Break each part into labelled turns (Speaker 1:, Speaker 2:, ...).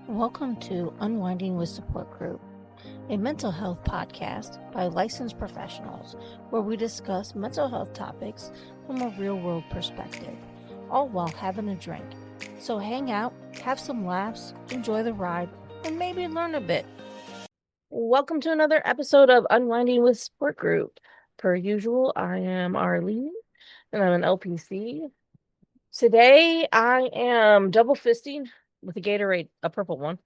Speaker 1: Welcome to Unwinding with Support Group, a mental health podcast by licensed professionals where we discuss mental health topics from a real-world perspective, all while having a drink. So hang out, have some laughs, enjoy the ride, and maybe learn a bit. Welcome to another episode of Unwinding with Support Group. Per usual, I am Arlene, and I'm an LPC. Today, I am double fisting with a Gatorade, a purple one.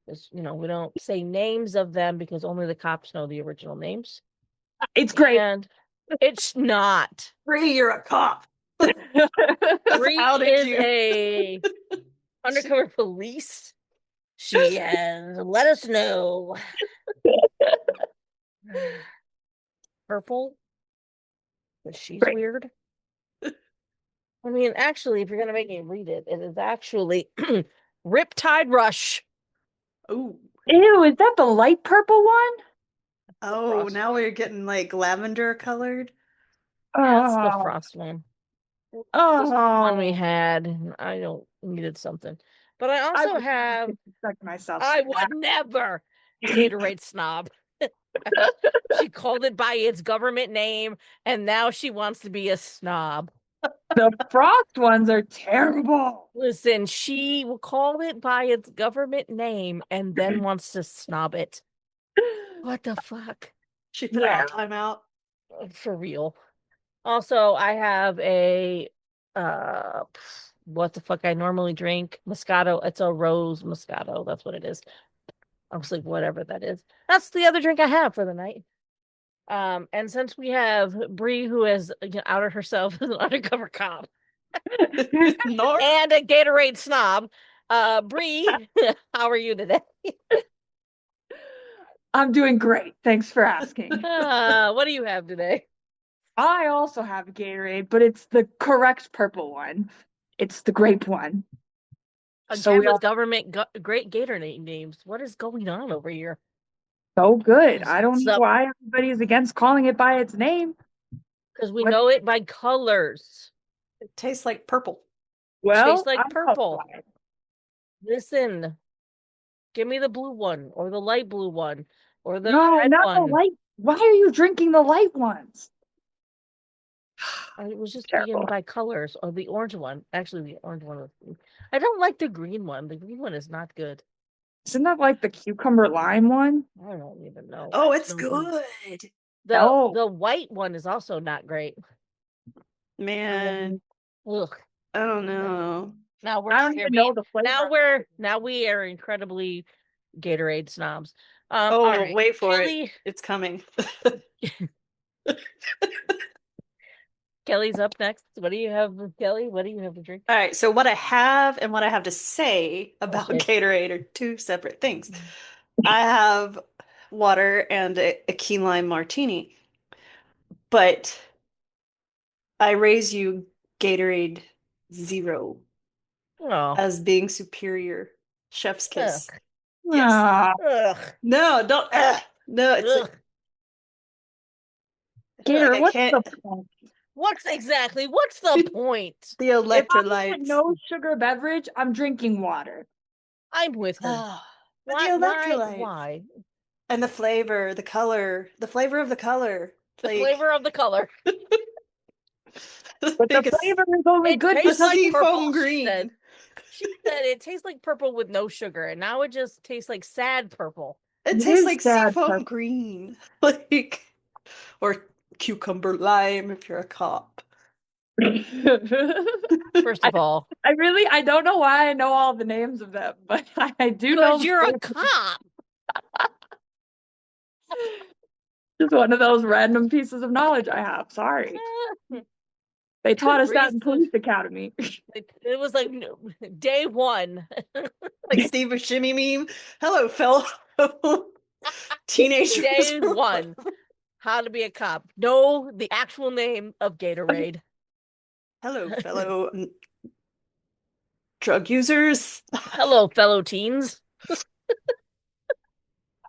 Speaker 1: We don't say names of them because only the cops know the original names.
Speaker 2: It's great.
Speaker 1: And it's not.
Speaker 3: Bree, you're a cop.
Speaker 1: Bree is a undercover police. She has let us know. Purple. But she's
Speaker 2: Great.
Speaker 1: weird. I mean, actually, if you're going to make me read it, it is actually Riptide Rush.
Speaker 3: Oh.
Speaker 2: Ew, is that the light purple one?
Speaker 3: Oh, now we're getting like lavender colored.
Speaker 1: That's the frost one.
Speaker 2: Oh,
Speaker 1: This is the one we had. And I needed something. But I also have
Speaker 2: myself.
Speaker 1: I would never Gatorade snob. She called it by its government name, and now she wants to be a snob.
Speaker 2: The frost ones are terrible.
Speaker 1: Listen, she will call it by its government name and then wants to snob it. What the fuck?
Speaker 3: She put out a timeout.
Speaker 1: For real. Also, I have a what the fuck I normally drink. Moscato. It's a rose Moscato. That's what it is. I was like, whatever that is. That's the other drink I have for the night. And since we have Bree, who has outed herself as an undercover cop and a Gatorade snob, Bree, how are you today?
Speaker 2: I'm doing great. Thanks for asking.
Speaker 1: What do you have today?
Speaker 2: I also have a Gatorade, but it's the correct purple one. It's the grape one.
Speaker 1: Again, with government great Gatorade names. What is going on over here?
Speaker 2: So good. I don't know why everybody's against calling it by its name.
Speaker 1: Because we know it by colors.
Speaker 3: It tastes like purple.
Speaker 1: Well, it tastes like purple. Listen, give me the blue one, or the light blue one, or the red one.
Speaker 2: The light. Why are you drinking the light ones?
Speaker 1: It was just being by colors, or the orange one. Actually, the orange one was. I don't like the green one. The green one is not good.
Speaker 2: Isn't that like the cucumber lime one?
Speaker 1: I don't even know.
Speaker 3: Oh, it's good.
Speaker 1: The white one is also not great.
Speaker 3: Man,
Speaker 1: ugh.
Speaker 3: I don't know.
Speaker 1: Now we're
Speaker 2: I don't even know the flavor.
Speaker 1: Now we are incredibly Gatorade snobs.
Speaker 3: Right. Wait for it. It's coming.
Speaker 1: Kelly's up next. What do you have, Kelly? What do you have to drink?
Speaker 3: All right. So what I have and what I have to say about Gatorade are two separate things. I have water and a key lime martini, but I raise you Gatorade Zero as being superior. Chef's kiss.
Speaker 1: Ugh.
Speaker 3: Yes.
Speaker 1: Ugh.
Speaker 3: No, don't. No, it's
Speaker 2: Gator. What's the point?
Speaker 1: What's the point?
Speaker 3: The electrolytes.
Speaker 2: No sugar beverage. I'm drinking water.
Speaker 1: I'm with her.
Speaker 3: The electrolytes.
Speaker 1: Why?
Speaker 3: And the flavor, the color, the flavor of the color.
Speaker 1: Flavor of the color.
Speaker 2: But the flavor is only good
Speaker 3: for seafoam green.
Speaker 1: She said it tastes like purple with no sugar, and now it just tastes like sad purple.
Speaker 3: It tastes like seafoam green, or cucumber lime if you're a cop.
Speaker 1: First of all,
Speaker 2: I don't know why I know all the names of them, but I do know.
Speaker 1: Because you're a cop.
Speaker 2: Just one of those random pieces of knowledge I have. Sorry. They taught us that in police academy.
Speaker 1: It was like day one.
Speaker 3: Like Steve Buscemi meme. Hello, fellow teenagers.
Speaker 1: Day one. How to be a cop. Know the actual name of Gatorade.
Speaker 3: Hello, fellow drug users.
Speaker 1: Hello, fellow teens.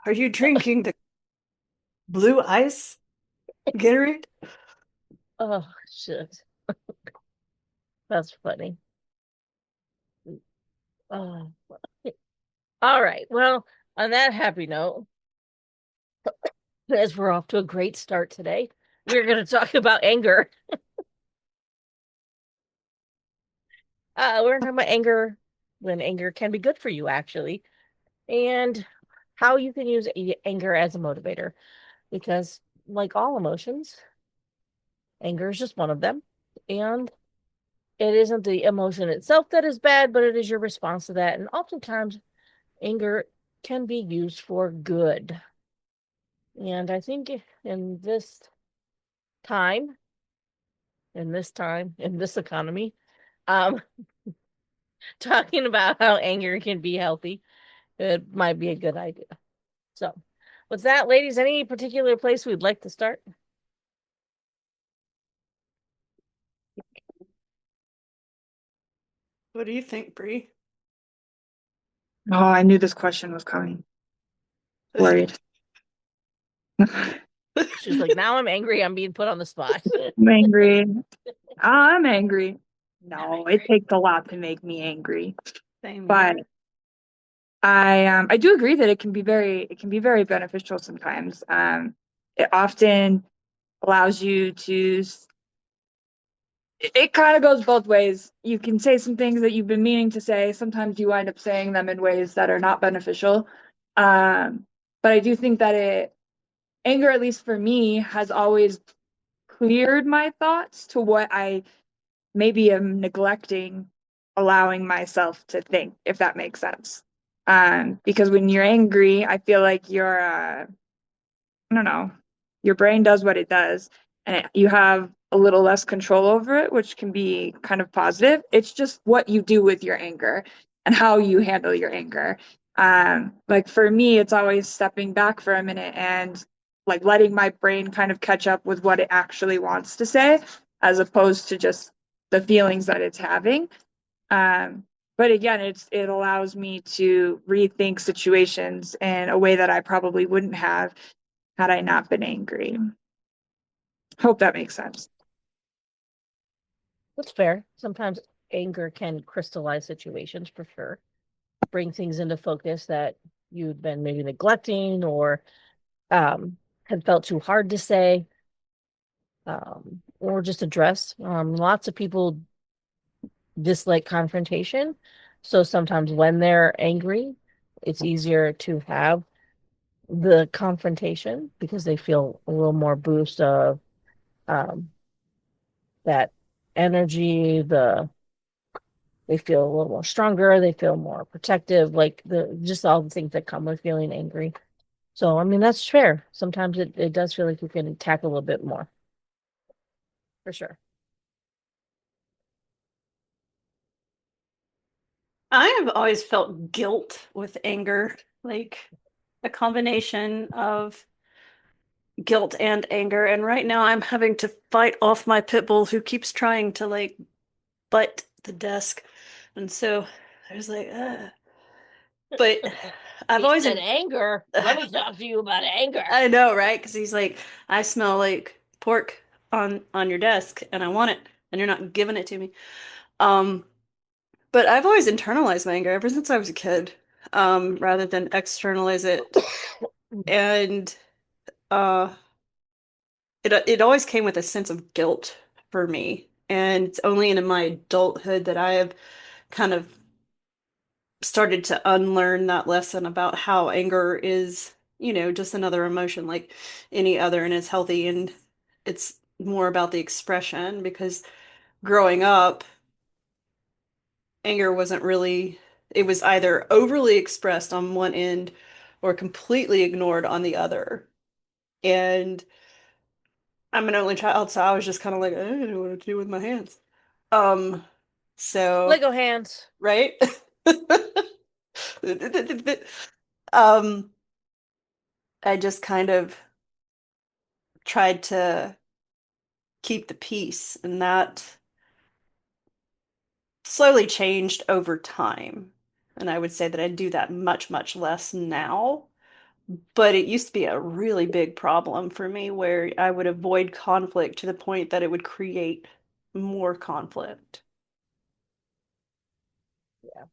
Speaker 3: Are you drinking the blue ice Gatorade?
Speaker 1: Oh, shit. That's funny. All right. Well, on that happy note, as we're off to a great start today, we're going to talk about anger. We're going to talk about anger, when anger can be good for you, actually, and how you can use anger as a motivator. Because, like all emotions, anger is just one of them. And it isn't the emotion itself that is bad, but it is your response to that. And oftentimes, anger can be used for good. And I think in this time, in this economy, um, talking about how anger can be healthy, it might be a good idea. So, with that, ladies, any particular place we'd like to start?
Speaker 3: What do you think, Bree?
Speaker 2: Oh, I knew this question was coming. Worried.
Speaker 1: She's like, now I'm angry. I'm being put on the spot.
Speaker 2: I'm angry. I'm angry. No, it takes a lot to make me angry.
Speaker 3: Same
Speaker 2: But
Speaker 3: here.
Speaker 2: I do agree that it can be very beneficial sometimes. It often allows you to it kind of goes both ways. You can say some things that you've been meaning to say. Sometimes you wind up saying them in ways that are not beneficial. Um, but I do think that anger, at least for me, has always cleared my thoughts to what I maybe am neglecting, allowing myself to think, if that makes sense. Because when you're angry, I feel like I don't know, your brain does what it does, and you have a little less control over it, which can be kind of positive. It's just what you do with your anger and how you handle your anger. Like for me, it's always stepping back for a minute and like letting my brain kind of catch up with what it actually wants to say, as opposed to just the feelings that it's having. Um, but again, it allows me to rethink situations in a way that I probably wouldn't have had I not been angry. Hope that makes sense.
Speaker 1: That's fair. Sometimes anger can crystallize situations for sure, bring things into focus that you'd been maybe neglecting or had felt too hard to say, or just address. Lots of people dislike confrontation. So sometimes when they're angry, it's easier to have the confrontation because they feel a little more boost of um, that energy, they feel a little more stronger, they feel more protective, like the just all the things that come with feeling angry. So I mean that's fair. Sometimes it does feel like you can tackle a bit more, for sure.
Speaker 3: I have always felt guilt with anger, like a combination of guilt and anger. And right now I'm having to fight off my pit bull who keeps trying to like butt the desk. And so there's like, but I've
Speaker 1: He
Speaker 3: always,
Speaker 1: said anger. Let me talk to you about anger.
Speaker 3: I know, right? Because he's like, I smell like pork on your desk and I want it and you're not giving it to me. Um, but I've always internalized my anger ever since I was a kid, rather than externalize it. And uh it always came with a sense of guilt for me. And it's only in my adulthood that I have kind of started to unlearn that lesson about how anger is, just another emotion like any other and it's healthy and it's more about the expression because growing up, anger wasn't really, it was either overly expressed on one end or completely ignored on the other. And I'm an only child, so I was just kind of like, I don't know what to do with my hands. Um, so,
Speaker 1: Lego hands.
Speaker 3: right? Um, I just kind of tried to keep the peace, and that slowly changed over time. And I would say that I do that much, much less now. But it used to be a really big problem for me where I would avoid conflict to the point that it would create more conflict.
Speaker 1: Yeah.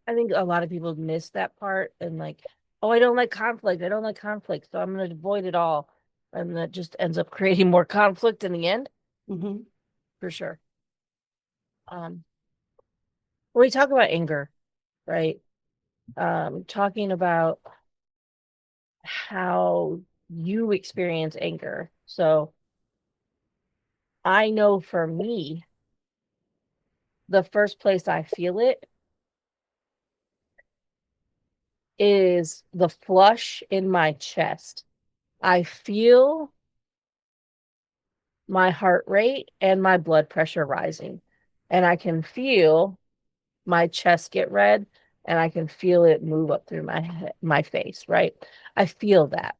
Speaker 1: I think a lot of people miss that part and like, oh, I don't like conflict. I don't like conflict, so I'm going to avoid it all. And that just ends up creating more conflict in the end,
Speaker 3: Mm-hmm.
Speaker 1: for sure. When we talk about anger, right? Talking about how you experience anger. So I know for me, the first place I feel it is the flush in my chest. I feel my heart rate and my blood pressure rising. And I can feel my chest get red and I can feel it move up through my face, right? I feel that.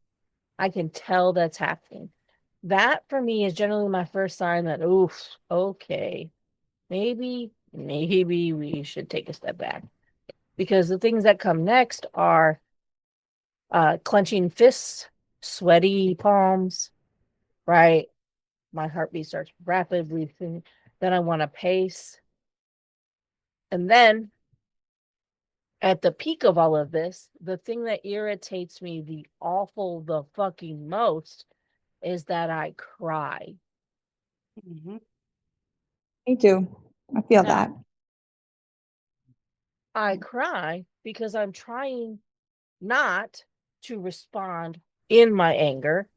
Speaker 1: I can tell that's happening. That for me is generally my first sign that, oof, okay, maybe we should take a step back. Because the things that come next are clenching fists, sweaty palms, right? My heartbeat starts rapidly. Then I want to pace. And then at the peak of all of this, the thing that irritates me the fucking most is that I cry.
Speaker 3: Mm-hmm.
Speaker 2: Me too. I feel
Speaker 1: Now,
Speaker 2: that.
Speaker 1: I cry because I'm trying not to respond in my anger.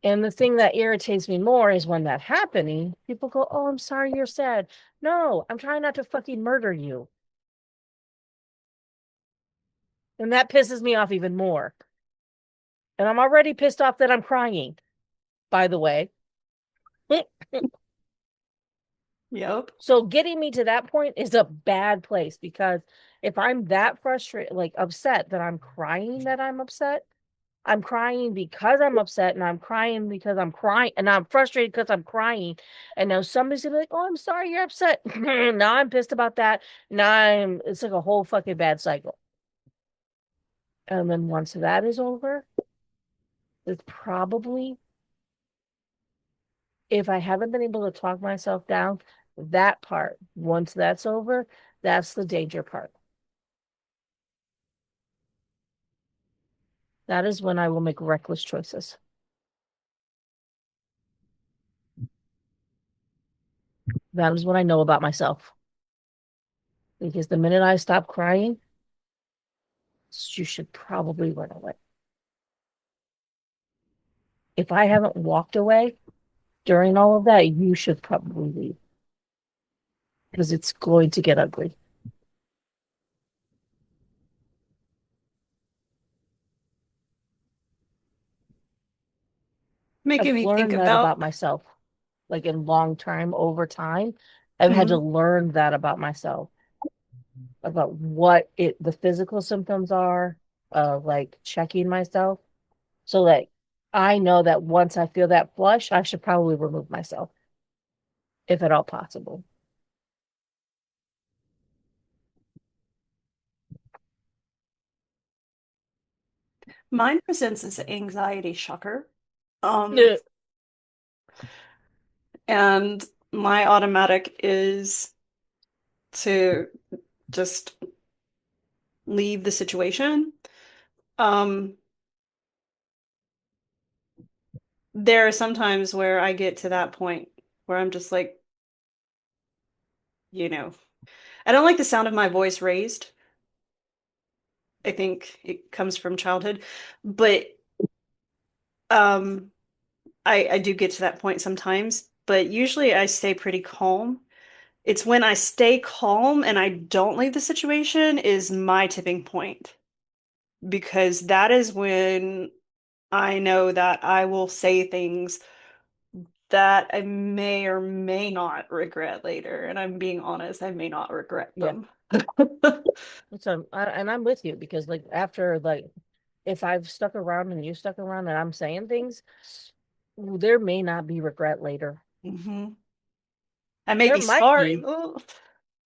Speaker 1: And the thing that irritates me more is when that's happening, people go, oh, I'm sorry you're sad. No, I'm trying not to fucking murder you. And that pisses me off even more. And I'm already pissed off that I'm crying, by the way.
Speaker 3: Yep.
Speaker 1: So getting me to that point is a bad place because if I'm that frustrated, like upset that I'm crying that I'm upset, I'm crying because I'm upset and I'm crying because I'm crying and I'm frustrated because I'm crying. And now somebody's gonna be like, oh, I'm sorry you're upset. Now I'm pissed about that. It's like a whole fucking bad cycle. And then once that is over, it's probably, if I haven't been able to talk myself down, that part, once that's over, that's the danger part. That is when I will make reckless choices. That is what I know about myself. Because the minute I stop crying, you should probably run away. If I haven't walked away during all of that, you should probably leave because it's going to get ugly.
Speaker 3: Making
Speaker 1: I've
Speaker 3: me think
Speaker 1: learned that
Speaker 3: about
Speaker 1: about myself, like in long time over time. I've had to
Speaker 3: Mhm.
Speaker 1: learn that about myself, about what the physical symptoms are, like checking myself. So like I know that once I feel that flush, I should probably remove myself, if at all possible.
Speaker 3: Mine presents as anxiety shocker.
Speaker 1: Yeah.
Speaker 3: And my automatic is to just leave the situation. Um, there are some times where I get to that point where I'm just like, you know, I don't like the sound of my voice raised. I think it comes from childhood, but um, I do get to that point sometimes, but usually I stay pretty calm. It's when I stay calm and I don't leave the situation is my tipping point, because that is when I know that I will say things that I may or may not regret later. And I'm being honest, I may not regret
Speaker 1: Yeah.
Speaker 3: them.
Speaker 1: So, and I'm with you because, like, after, like, if I've stuck around and you stuck around and I'm saying things, there may not be regret later.
Speaker 3: Hmm. I may
Speaker 1: There
Speaker 3: be
Speaker 1: might
Speaker 3: sorry.
Speaker 1: be.
Speaker 3: Oh,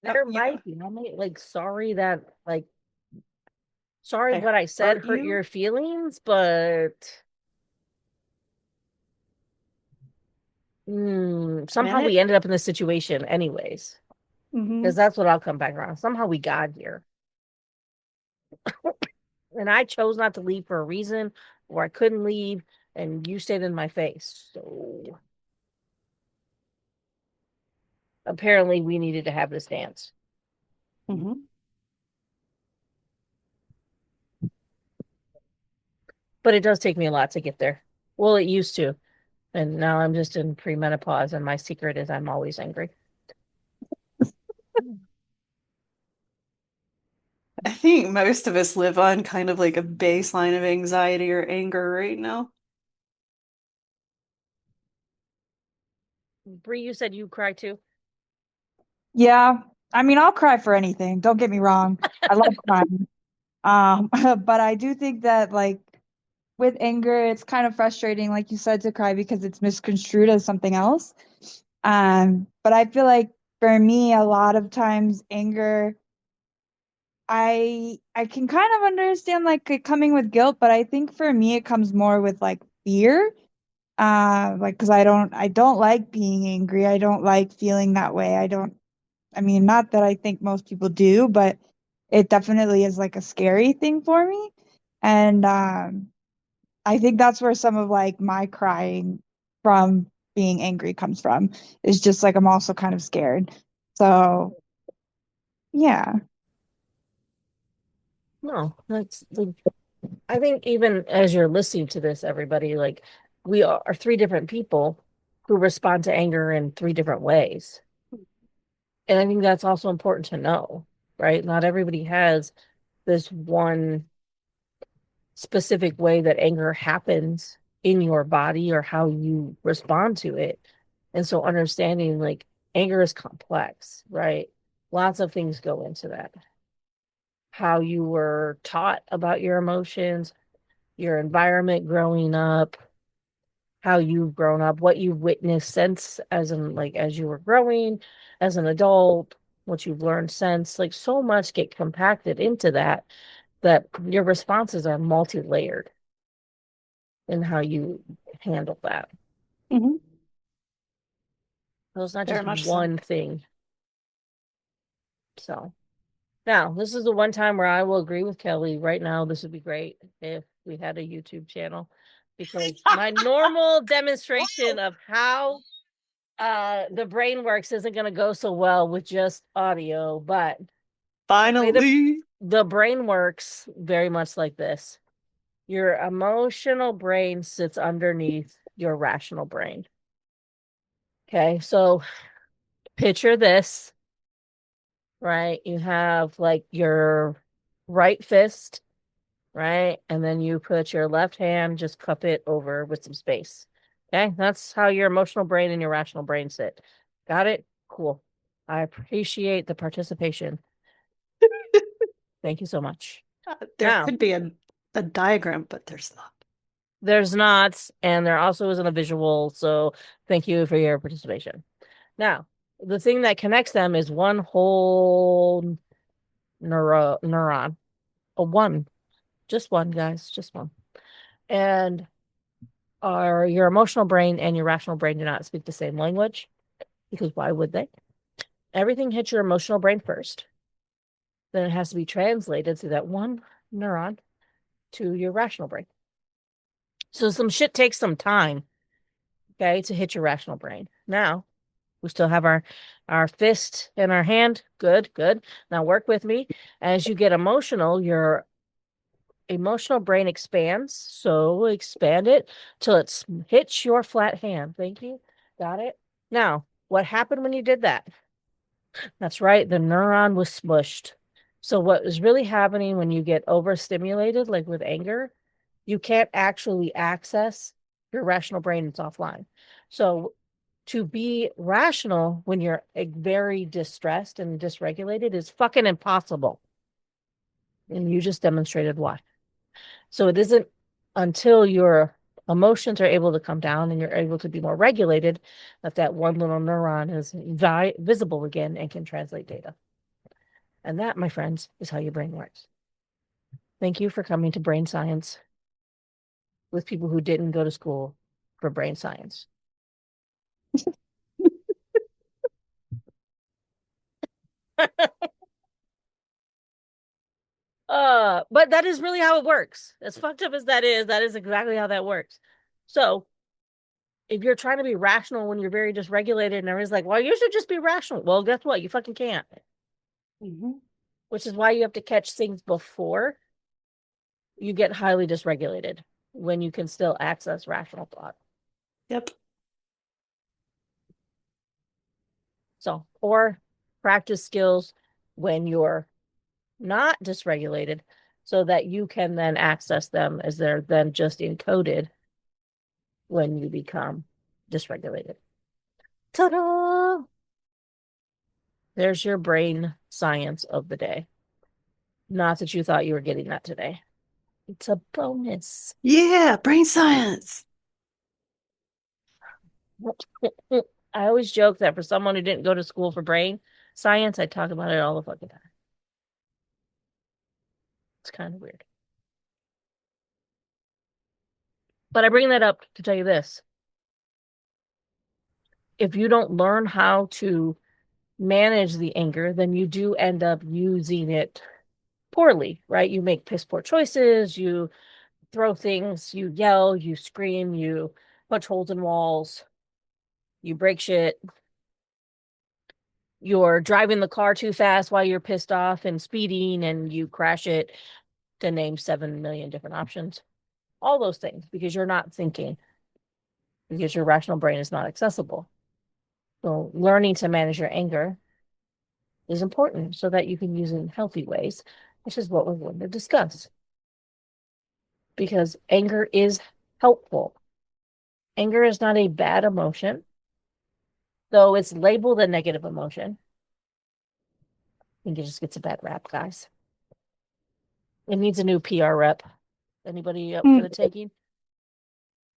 Speaker 1: There
Speaker 3: yeah.
Speaker 1: might be. I may, like, sorry that, like, sorry
Speaker 3: I
Speaker 1: what I said
Speaker 3: hurt
Speaker 1: hurt
Speaker 3: you.
Speaker 1: your feelings, but somehow
Speaker 3: Minute.
Speaker 1: we ended up in this situation anyways. Because that's what I'll come back around. Somehow we got here. And I chose not to leave for a reason, or I couldn't leave, and you stayed in my face. So apparently we needed to have this dance. But it does take me a lot to get there. Well, it used to. And now I'm just in premenopause, and my secret is I'm always angry.
Speaker 3: I think most of us live on kind of like a baseline of anxiety or anger right now.
Speaker 1: Bree, you said you cry too?
Speaker 2: Yeah. I mean, I'll cry for anything. Don't get me wrong. I love crying. But I do think that like with anger, it's kind of frustrating, like you said, to cry because it's misconstrued as something else. But I feel like for me, a lot of times anger, I can kind of understand like it coming with guilt, but I think for me it comes more with like fear. Like because I don't like being angry. I don't like feeling that way. I mean, not that I think most people do, but it definitely is like a scary thing for me. And I think that's where some of like my crying from being angry comes from. Is just like I'm also kind of scared. So yeah.
Speaker 1: No, that's like, I think even as you're listening to this, everybody, like we are three different people who respond to anger in three different ways. And I think that's also important to know, right? Not everybody has this one specific way that anger happens in your body or how you respond to it. And so understanding like anger is complex, right? Lots of things go into that. How you were taught about your emotions, your environment growing up, how you've grown up, what you've witnessed since as you were growing as an adult, what you've learned since, like so much get compacted into that your responses are multi-layered in how you handle that.
Speaker 2: Mhm.
Speaker 1: So it's not
Speaker 3: Very
Speaker 1: just
Speaker 3: much so.
Speaker 1: one thing. So now this is the one time where I will agree with Kelly. Right now, this would be great if we had a YouTube channel because my normal demonstration of how the brain works isn't going to go so well with just audio, but
Speaker 3: Finally.
Speaker 1: the brain works very much like this. Your emotional brain sits underneath your rational brain. Okay, so picture this, right? You have like your right fist, right? And then you put your left hand, just cup it over with some space. Okay, that's how your emotional brain and your rational brain sit. Got it? Cool. I appreciate the participation. Thank you so much.
Speaker 3: There
Speaker 1: Now,
Speaker 3: could be a diagram, but there's not.
Speaker 1: there's not, and there also isn't a visual, so thank you for your participation. Now, the thing that connects them is one whole neuron. A one. Just one, guys. Just one. And your emotional brain and your rational brain do not speak the same language, because why would they? Everything hits your emotional brain first. Then it has to be translated through that one neuron to your rational brain. So some shit takes some time, okay, to hit your rational brain. Now, we still have our fist in our hand. Good, good. Now work with me. As you get emotional, your emotional brain expands. So expand it till it hits your flat hand. Thank you. Got it? Now, what happened when you did that? That's right. The neuron was smushed. So what is really happening when you get overstimulated, like with anger, you can't actually access your rational brain. It's offline. So to be rational when you're very distressed and dysregulated is fucking impossible. And you just demonstrated why. So it isn't until your emotions are able to come down and you're able to be more regulated that one little neuron is visible again and can translate data. And that, my friends, is how your brain works. Thank you for coming to Brain Science with people who didn't go to school for brain science. But that is really how it works. As fucked up as that is exactly how that works. So if you're trying to be rational when you're very dysregulated and everybody's like, well, you should just be rational. Well, guess what? You fucking can't. Which is why you have to catch things before you get highly dysregulated when you can still access rational thought.
Speaker 3: Yep.
Speaker 1: So, or practice skills when you're not dysregulated so that you can then access them as they're then just encoded when you become dysregulated. Ta-da! There's your brain science of the day. Not that you thought you were getting that today. It's a bonus.
Speaker 3: Yeah, brain science.
Speaker 1: I always joke that for someone who didn't go to school for brain science, I talk about it all the fucking time. It's kind of weird. But I bring that up to tell you this. If you don't learn how to manage the anger, then you do end up using it poorly, right? You make piss poor choices, you throw things, you yell, you scream, you punch holes in walls, you break shit. You're driving the car too fast while you're pissed off and speeding and you crash it, to name 7 million different options. All those things because you're not thinking, because your rational brain is not accessible. So learning to manage your anger is important so that you can use it in healthy ways, which is what we're going to discuss. Because anger is helpful. Anger is not a bad emotion, though it's labeled a negative emotion. I think it just gets a bad rap, guys. It needs a new PR rep. Anybody up for the taking?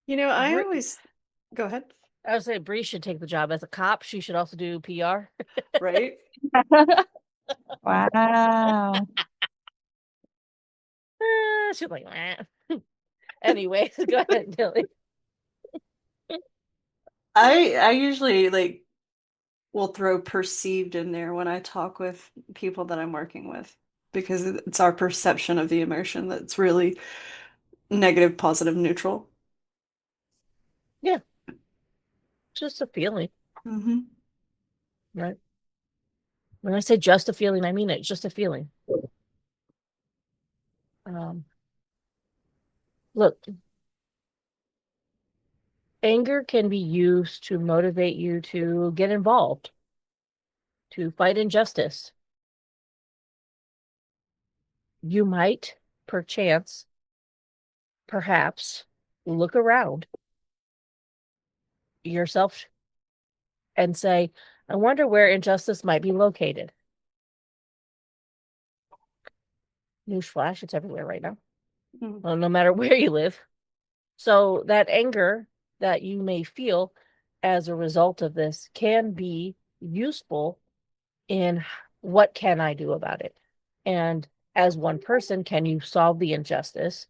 Speaker 3: You know, I always go ahead.
Speaker 1: I would say Bree should take the job as a cop. She should also do PR.
Speaker 3: Right?
Speaker 2: Wow.
Speaker 1: She's like, anyways, go ahead, Dilly.
Speaker 3: I usually like will throw perceived in there when I talk with people that I'm working with because it's our perception of the emotion that's really negative, positive, neutral.
Speaker 1: Yeah, just a feeling,
Speaker 3: Mm-hmm.
Speaker 1: right? When I say just a feeling, I mean it. Just a feeling. Look, anger can be used to motivate you to get involved, to fight injustice. You might, perchance, perhaps, look around yourself and say, I wonder where injustice might be located. Newsflash, it's everywhere right now. Well, no matter where you live. So that anger that you may feel as a result of this can be useful in what can I do about it? And as one person, can you solve the injustice?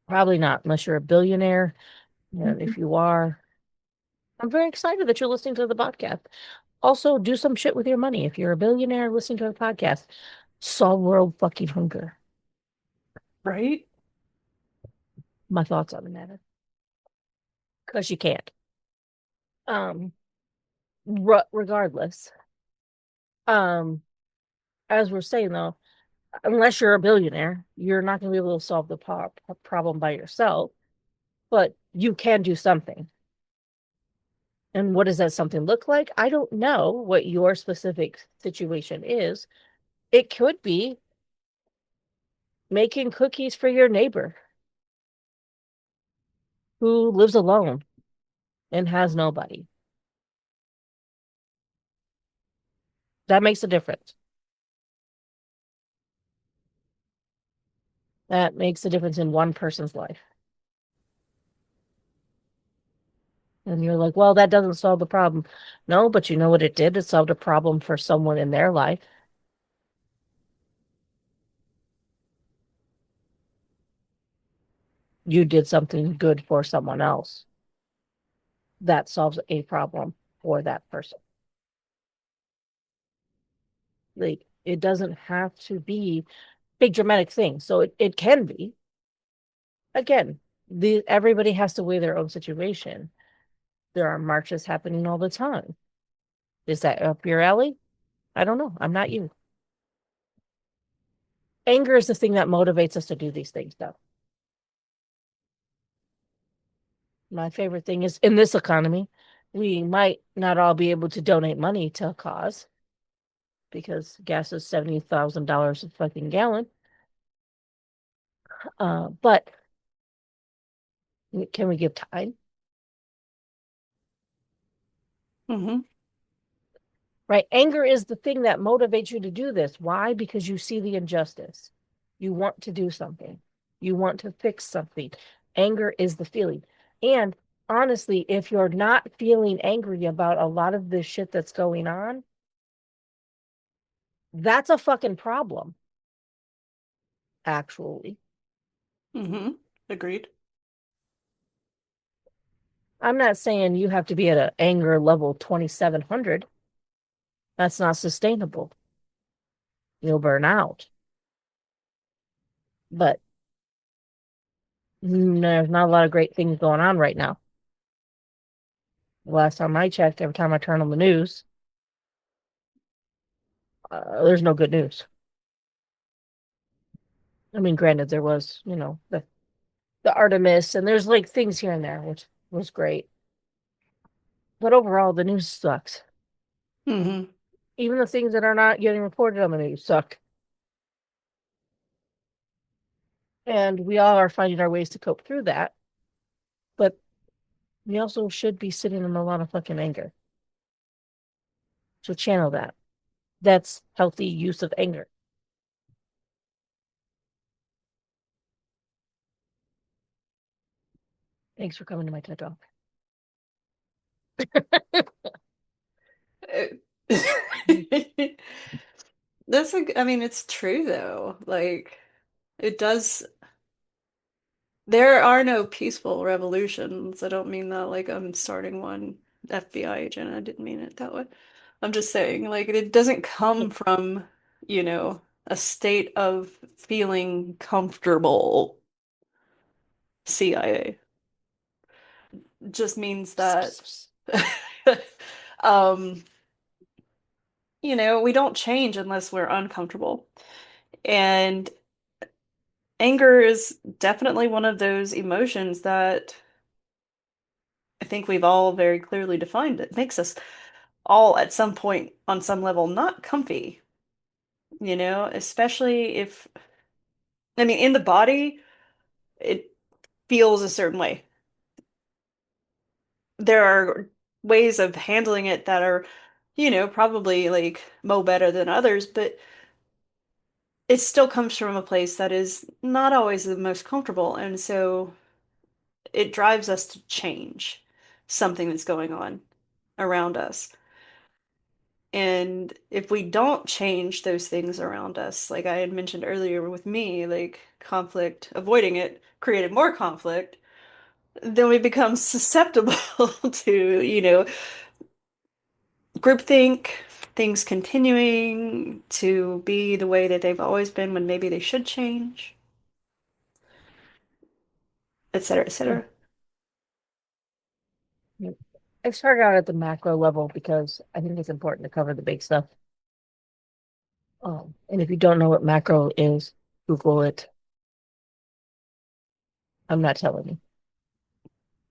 Speaker 1: Probably not, unless you're a billionaire. And if you are, I'm very excited that you're listening to the podcast. Also, do some shit with your money. If you're a billionaire listening to a podcast, solve world fucking hunger.
Speaker 3: Right?
Speaker 1: My thoughts on the matter. Because you can't. Regardless. As we're saying though, unless you're a billionaire, you're not going to be able to solve the problem by yourself, but you can do something. And what does that something look like? I don't know what your specific situation is. It could be making cookies for your neighbor who lives alone and has nobody. That makes a difference. That makes a difference in one person's life. And you're like, well, that doesn't solve the problem. No, but you know what it did? It solved a problem for someone in their life. You did something good for someone else. That solves a problem for that person. Like, it doesn't have to be big dramatic things. So it can be. Again, everybody has to weigh their own situation. There are marches happening all the time. Is that up your alley? I don't know. I'm not you. Anger is the thing that motivates us to do these things, though. My favorite thing is in this economy, we might not all be able to donate money to a cause because gas is $70,000 a fucking gallon. But can we give time?
Speaker 3: Mm-hmm.
Speaker 1: Right? Anger is the thing that motivates you to do this. Why? Because you see the injustice. You want to do something. You want to fix something. Anger is the feeling. And honestly, if you're not feeling angry about a lot of this shit that's going on, that's a fucking problem, actually.
Speaker 3: Mm-hmm. Agreed.
Speaker 1: I'm not saying you have to be at an anger level 2700. That's not sustainable. You'll burn out. But there's not a lot of great things going on right now. Last time I checked, every time I turn on the news, there's no good news. I mean, granted, there was, the Artemis, and there's like things here and there, which was great. But overall, the news sucks.
Speaker 3: Mm-hmm.
Speaker 1: Even the things that are not getting reported on the news suck. And we all are finding our ways to cope through that. But we also should be sitting in a lot of fucking anger. So channel that. That's healthy use of anger. Thanks for coming to my TED Talk.
Speaker 3: I mean, it's true though. Like, it does. There are no peaceful revolutions. I don't mean that like I'm starting one FBI agent. I didn't mean it that way. I'm just saying, like, it doesn't come from, a state of feeling comfortable. CIA. It just means that, um, we don't change unless we're uncomfortable. And anger is definitely one of those emotions that I think we've all very clearly defined. It makes us all at some point on some level not comfy, especially if, I mean, in the body, it feels a certain way. There are ways of handling it that are, probably like better than others, but it still comes from a place that is not always the most comfortable. And so it drives us to change something that's going on around us. And if we don't change those things around us, like I had mentioned earlier with me, like conflict, avoiding it created more conflict, then we become susceptible to, groupthink, things continuing to be the way that they've always been when maybe they should change, et cetera, et cetera.
Speaker 1: I started out at the macro level because I think it's important to cover the big stuff. And if you don't know what macro is, Google it. I'm not telling you.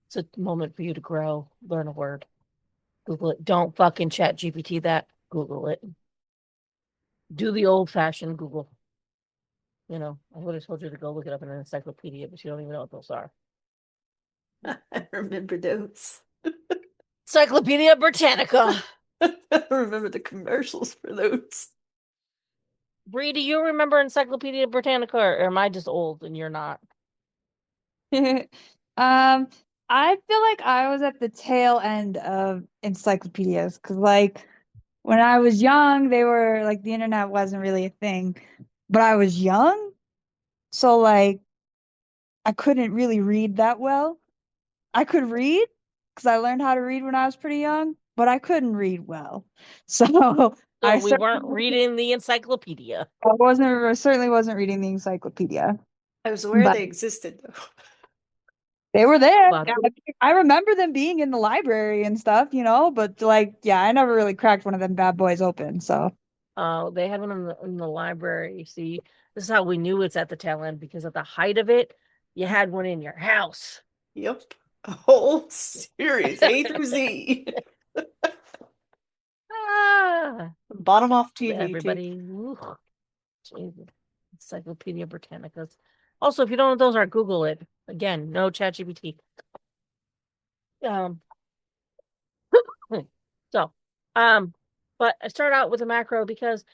Speaker 1: It's a moment for you to grow, learn a word. Google it. Don't fucking chat GPT that. Google it. Do the old fashioned Google. I would have told you to go look it up in an encyclopedia, but you don't even know what those are.
Speaker 3: I remember those.
Speaker 1: Encyclopedia Britannica.
Speaker 3: I remember the commercials for those.
Speaker 1: Bree, do you remember Encyclopedia Britannica, or am I just old and you're not?
Speaker 2: I feel like I was at the tail end of encyclopedias because, like, when I was young, they were like the internet wasn't really a thing, but I was young, so like I couldn't really read that well. I could read because I learned how to read when I was pretty young, but I couldn't read well. So
Speaker 1: So we weren't reading the encyclopedia.
Speaker 2: I certainly wasn't reading the encyclopedia.
Speaker 3: I was aware
Speaker 2: But
Speaker 3: they existed, though.
Speaker 2: they were there.
Speaker 1: About it.
Speaker 2: I remember them being in the library and stuff, but like, yeah, I never really cracked one of them bad boys open. So
Speaker 1: They had one in the library. See, this is how we knew it's at the tail end, because at the height of it, you had one in your house.
Speaker 3: Yep. A whole series, A through Z. Bottom off TV,
Speaker 1: everybody. Jesus. Encyclopedia Britannicas. Also, if you don't know what those are, Google it. Again, no ChatGPT. So, but I start out with a macro because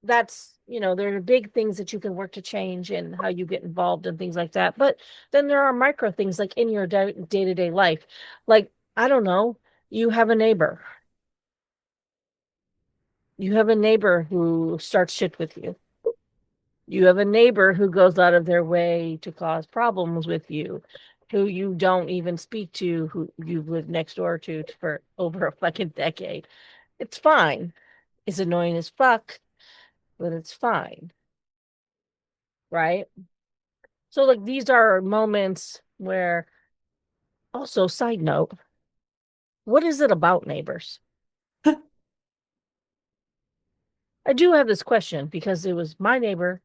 Speaker 1: that's, there are big things that you can work to change and how you get involved and things like that. But then there are micro things like in your day-to-day life. Like, I don't know, you have a neighbor. You have a neighbor who starts shit with you. You have a neighbor who goes out of their way to cause problems with you, who you don't even speak to, who you've lived next door to for over a fucking decade. It's fine. It's annoying as fuck, but it's fine. Right? So, like, these are moments where, also, side note, what is it about neighbors? I do have this question because it was my neighbor,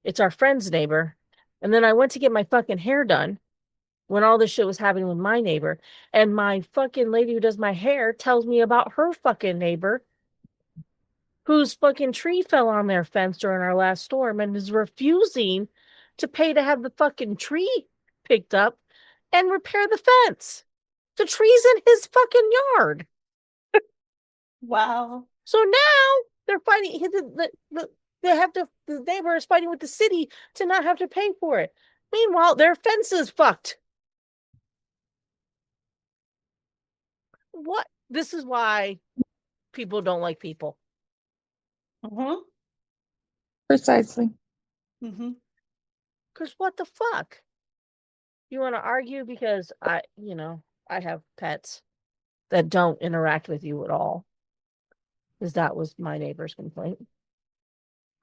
Speaker 1: it's our friend's neighbor, and then I went to get my fucking hair done when all this shit was happening with my neighbor, and my fucking lady who does my hair tells me about her fucking neighbor whose fucking tree fell on their fence during our last storm and is refusing to pay to have the fucking tree picked up and repair the fence. The tree's in his fucking yard.
Speaker 3: Wow.
Speaker 1: So now they're fighting. The neighbor is fighting with the city to not have to pay for it. Meanwhile, their fence is fucked. What? This is why people don't like people.
Speaker 3: Mm-hmm.
Speaker 2: precisely.
Speaker 3: Mm-hmm.
Speaker 1: Because what the fuck? You want to argue because I have pets that don't interact with you at all. Because that was my neighbor's complaint.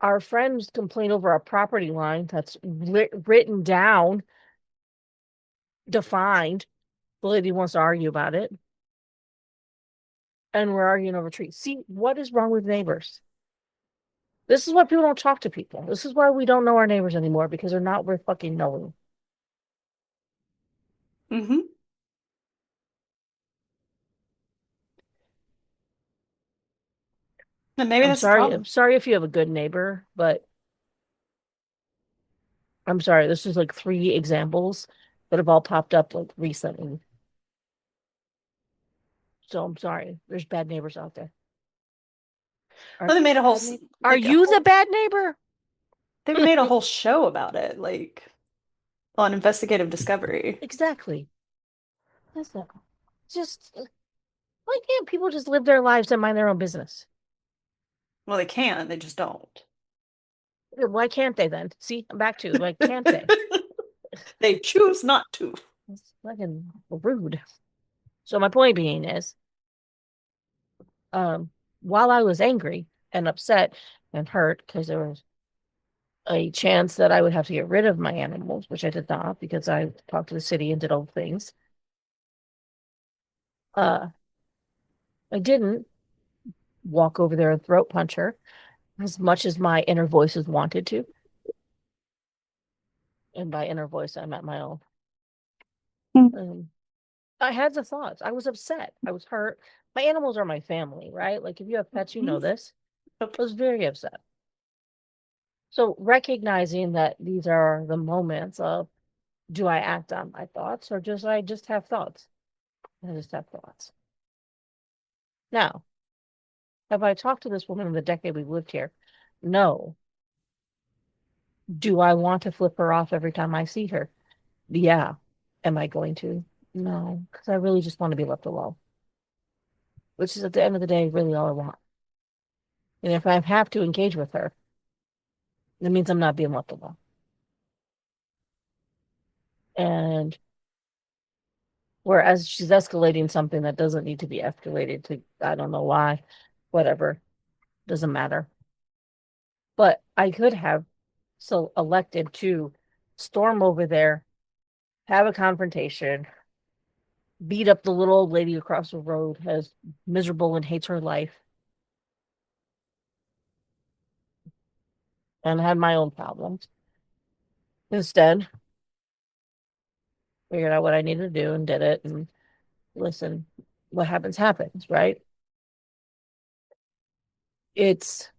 Speaker 1: Our friends complain over a property line that's written down, defined. The lady wants to argue about it. And we're arguing over trees. See, what is wrong with neighbors? This is why people don't talk to people. This is why we don't know our neighbors anymore, because they're not worth fucking knowing.
Speaker 3: Mm-hmm. And maybe that's the
Speaker 1: I'm
Speaker 3: problem.
Speaker 1: sorry if you have a good neighbor, but I'm sorry. This is like 3 examples that have all popped up like recently. So I'm sorry. There's bad neighbors out there.
Speaker 3: Well, they made a whole
Speaker 1: Are you the bad neighbor?
Speaker 3: They made a whole show about it, like on Investigative Discovery.
Speaker 1: Exactly. That's not just why can't people just live their lives and mind their own business?
Speaker 3: Well, they can, they just don't.
Speaker 1: Why can't they then? See, I'm back to why can't they?
Speaker 3: They choose not to.
Speaker 1: It's fucking rude. So my point being is, while I was angry and upset and hurt because there was a chance that I would have to get rid of my animals, which I did not because I talked to the city and did all the things. I didn't walk over there and throat punch her as much as my inner voices wanted to. And by inner voice, I meant my own. I had the thoughts. I was upset. I was hurt. My animals are my family, right? Like if you have pets, you know this. I was very upset. So recognizing that these are the moments of, do I act on my thoughts or just I just have thoughts? I just have thoughts. Now, have I talked to this woman in the decade we've lived here? No. Do I want to flip her off every time I see her? Yeah. Am I going to? No, because I really just want to be left alone. Which is at the end of the day, really all I want. And if I have to engage with her, that means I'm not being left alone. And Whereas she's escalating something that doesn't need to be escalated to, I don't know why, whatever, doesn't matter. But I could have so elected to storm over there, have a confrontation, beat up the little old lady across the road, as miserable and hates her life, and had my own problems. Instead, figured out what I needed to do and did it. And listen, what happens, happens, right? It's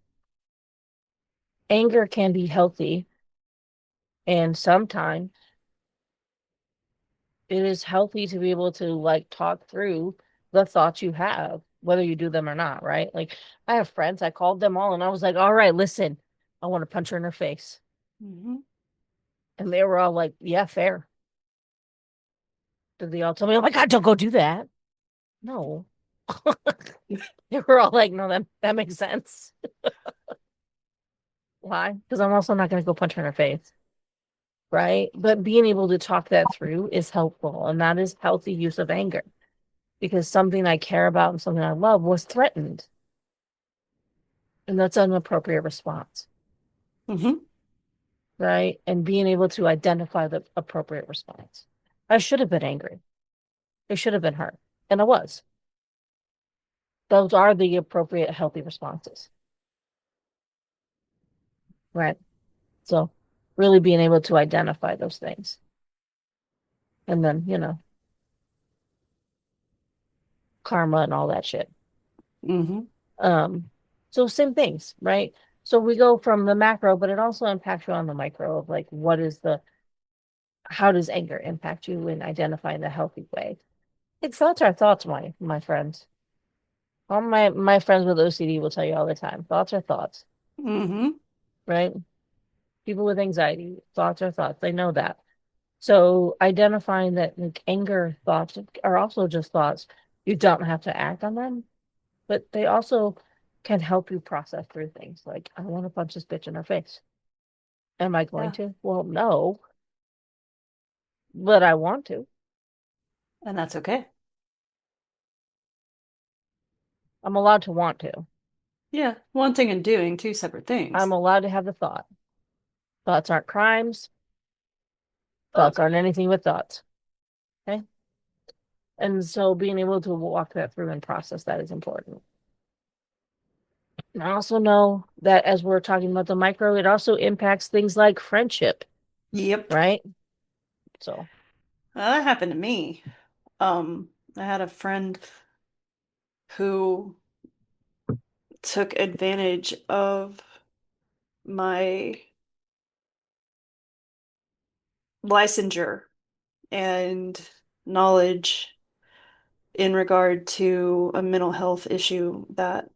Speaker 1: anger can be healthy, and sometimes it is healthy to be able to like talk through the thoughts you have, whether you do them or not, right? Like I have friends, I called them all and I was like, all right, listen, I want to punch her in her face.
Speaker 3: Mm-hmm.
Speaker 1: And they were all like, yeah, fair. Did they all tell me, oh my God, don't go do that? No. They were all like, no, that makes sense. Why? Because I'm also not going to go punch her in her face. Right. But being able to talk that through is helpful. And that is healthy use of anger because something I care about and something I love was threatened. And that's an appropriate response.
Speaker 3: Mm-hmm.
Speaker 1: Right. And being able to identify the appropriate response. I should have been angry. I should have been hurt. And I was. Those are the appropriate healthy responses. Right. So really being able to identify those things. And then, karma and all that shit.
Speaker 3: Mm-hmm.
Speaker 1: So same things, right? So we go from the macro, but it also impacts you on the micro of like, how does anger impact you in identifying the healthy way? Like thoughts are thoughts, my friends. All my friends with OCD will tell you all the time, thoughts are thoughts,
Speaker 3: Mm-hmm.
Speaker 1: right? People with anxiety, thoughts are thoughts. They know that. So identifying that like anger thoughts are also just thoughts. You don't have to act on them, but they also can help you process through things. Like, I want to punch this bitch in her face. Am I going
Speaker 3: Yeah.
Speaker 1: to? Well, no, but I want to.
Speaker 3: And that's okay.
Speaker 1: I'm allowed to want to.
Speaker 3: Yeah. Wanting and doing, two separate
Speaker 1: I'm
Speaker 3: things.
Speaker 1: allowed to have the thought. Thoughts aren't crimes. Thoughts aren't anything but thoughts. Okay. And so being able to walk that through and process that is important. And I also know that as we're talking about the micro, it also impacts things like friendship,
Speaker 3: Yep.
Speaker 1: right? So,
Speaker 3: That happened to me. I had a friend who took advantage of my licensure and knowledge in regard to a mental health issue that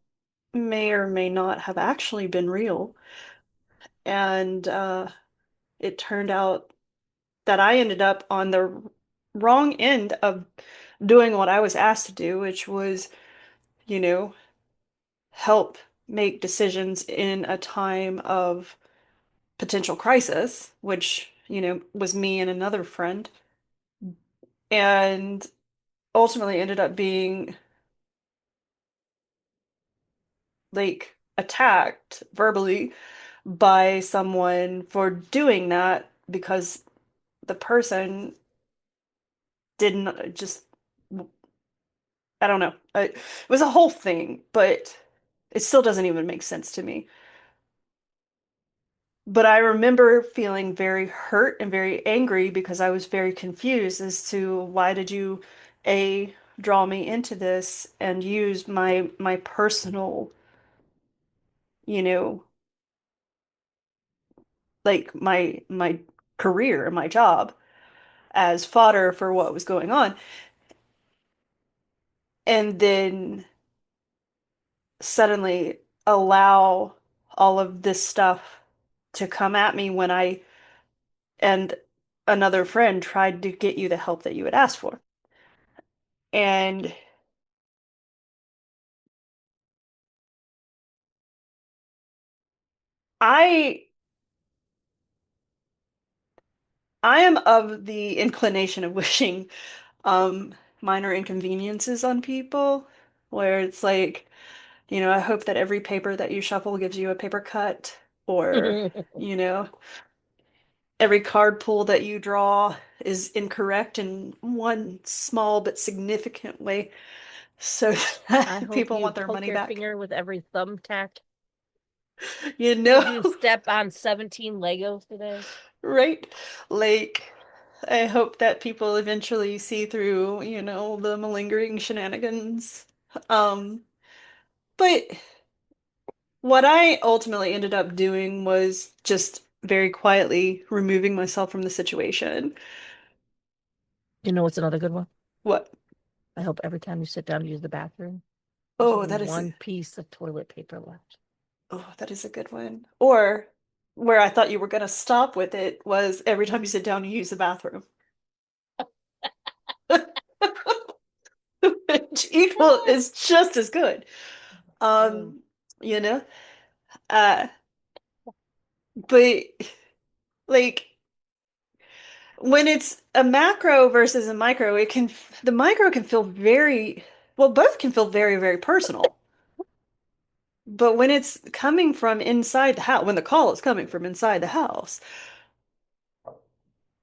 Speaker 3: may or may not have actually been real. And it turned out that I ended up on the wrong end of doing what I was asked to do, which was, you know, help make decisions in a time of potential crisis, which, was me and another friend, and ultimately ended up being like attacked verbally by someone for doing that because the person didn't just, I don't know. It was a whole thing, but it still doesn't even make sense to me. But I remember feeling very hurt and very angry because I was very confused as to why did you, A, draw me into this and use my personal, you know, like my career, my job as fodder for what was going on. And then suddenly allow all of this stuff to come at me when I and another friend tried to get you the help that you had asked for. And I I am of the inclination of wishing minor inconveniences on people, where it's like, I hope that every paper that you shuffle gives you a paper cut, or, you know, every card pull that you draw is incorrect in one small but significant way, so
Speaker 1: I
Speaker 3: that
Speaker 1: hope
Speaker 3: people
Speaker 1: you
Speaker 3: want their
Speaker 1: poke
Speaker 3: money
Speaker 1: your
Speaker 3: back.
Speaker 1: finger with every thumbtack.
Speaker 3: You
Speaker 1: Did
Speaker 3: know,
Speaker 1: you step on 17 Legos today?
Speaker 3: right? Like, I hope that people eventually see through, the malingering shenanigans. Um, but what I ultimately ended up doing was just very quietly removing myself from the situation.
Speaker 1: You know what's another good one?
Speaker 3: What?
Speaker 1: I hope every time you sit down to use the bathroom, there's
Speaker 3: Oh,
Speaker 1: only
Speaker 3: that is
Speaker 1: one piece of toilet paper left.
Speaker 3: that is a good one. Or where I thought you were gonna stop with it was every time you sit down, you use the bathroom. Which equal is just as good.
Speaker 1: Mm.
Speaker 3: Um, you know? Uh, but like when it's a macro versus a micro, the micro can feel both can feel very, very personal. But when it's coming from inside the house, when the call is coming from inside the house,